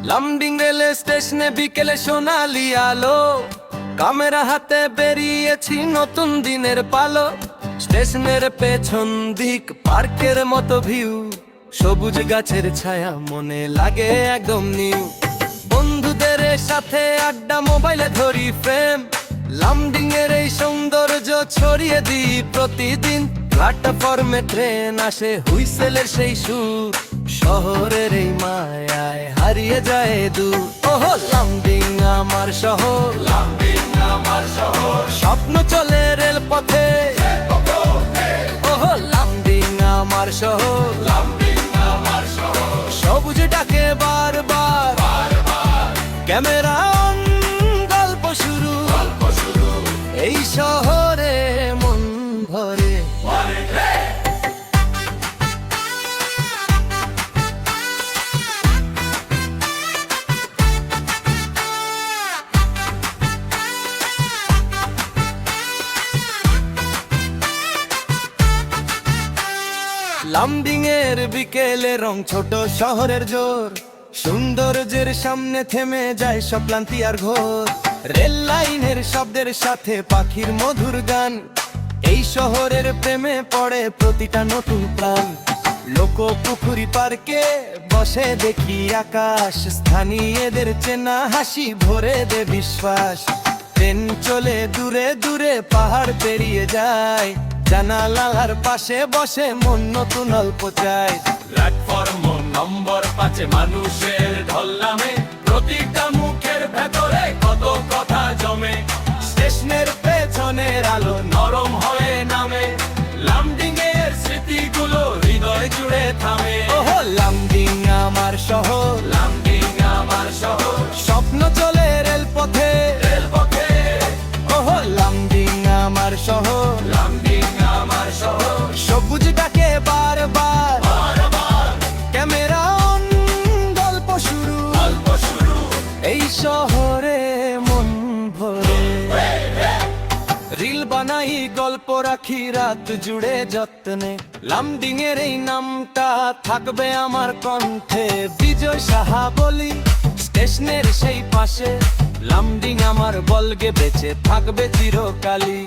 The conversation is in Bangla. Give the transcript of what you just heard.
লামডিং রেল স্টেশনে বিকেলে সোনালি আলো, ক্যামেরা হাতে বেরিয়েছি নতুন দিনের পালো। স্টেশনের পেছন দিক পার্কের মতো ভিউ, সবুজ গাছের ছায়া মনে লাগে একদম নিউ। বন্ধুদের সাথে আড্ডা, মোবাইলে ধরি ফ্রেম, লামডিং এর এই সৌন্দর্য ছড়িয়ে দিই প্রতিদিন। প্ল্যাটফর্মে ট্রেন আসে, হুইসেলের সেই সুর, শহরের এই মায়ায় হারিয়ে যায় দূর। ওহো লামডিং আমার শহর, লামডিং আমার শহর, স্বপ্ন চলে রেল পথে। ওহো লামডিং আমার শহর, লামডিং আমার শহর, সবুজ ডাকে বারবার, ক্যামেরা অন, গল্প শুরু, এই শহরে মন ভরে। লামডিং এর বিকেলে রং, ছোট শহরের জোর, সৌন্দর্যের সামনে থেমে যায় সব ক্লান্তি আর ঘোর। রেল লাইনের শব্দের সাথে পাখির মধুর গান, এই শহরের প্রেমে পড়ে প্রতিটা নতুন প্রাণ। লোক পুকুরি পার্কে বসে দেখি আকাশ, স্থানীয়দের চেনা হাসি ভরে দে বিশ্বাস। ট্রেন চলে দূরে দূরে, পাহাড় পেরিয়ে যায়, জানালার পাশে বসে মন নতুন অল্প চায়। প্ল্যাটফর্ম নম্বর 5 মানুষের ঢল নামে, প্রতিটা মুখের ভেতরে কত কথা জমে। স্টেশনের পেছনের আলো নরম হয়ে নামে, লামডিং এর স্মৃতিগুলো হৃদয় জুড়ে থামে। ওহো লামডিং আমার শহর, লামডিং আমার শহর, স্বপ্ন চলে রেল পথে। রেলপথে। ওহো লামডিং আমার শহর, লামডিং আমার শহর, সবুজ ডাকে বারবার, ক্যামেরা অন, গল্প শুরু, গল্প শুরু, এই শহরে মন ভরে। রিল বানাই, গল্প রাখি রাত জুড়ে যত্নে, লামডিং এর এই নামটা থাকবে আমার কণ্ঠে। বিজয় সাহা বলি, স্টেশনের সেই পাশে, লামডিং আমার বলগে বেঁচে থাকবে চিরকালই।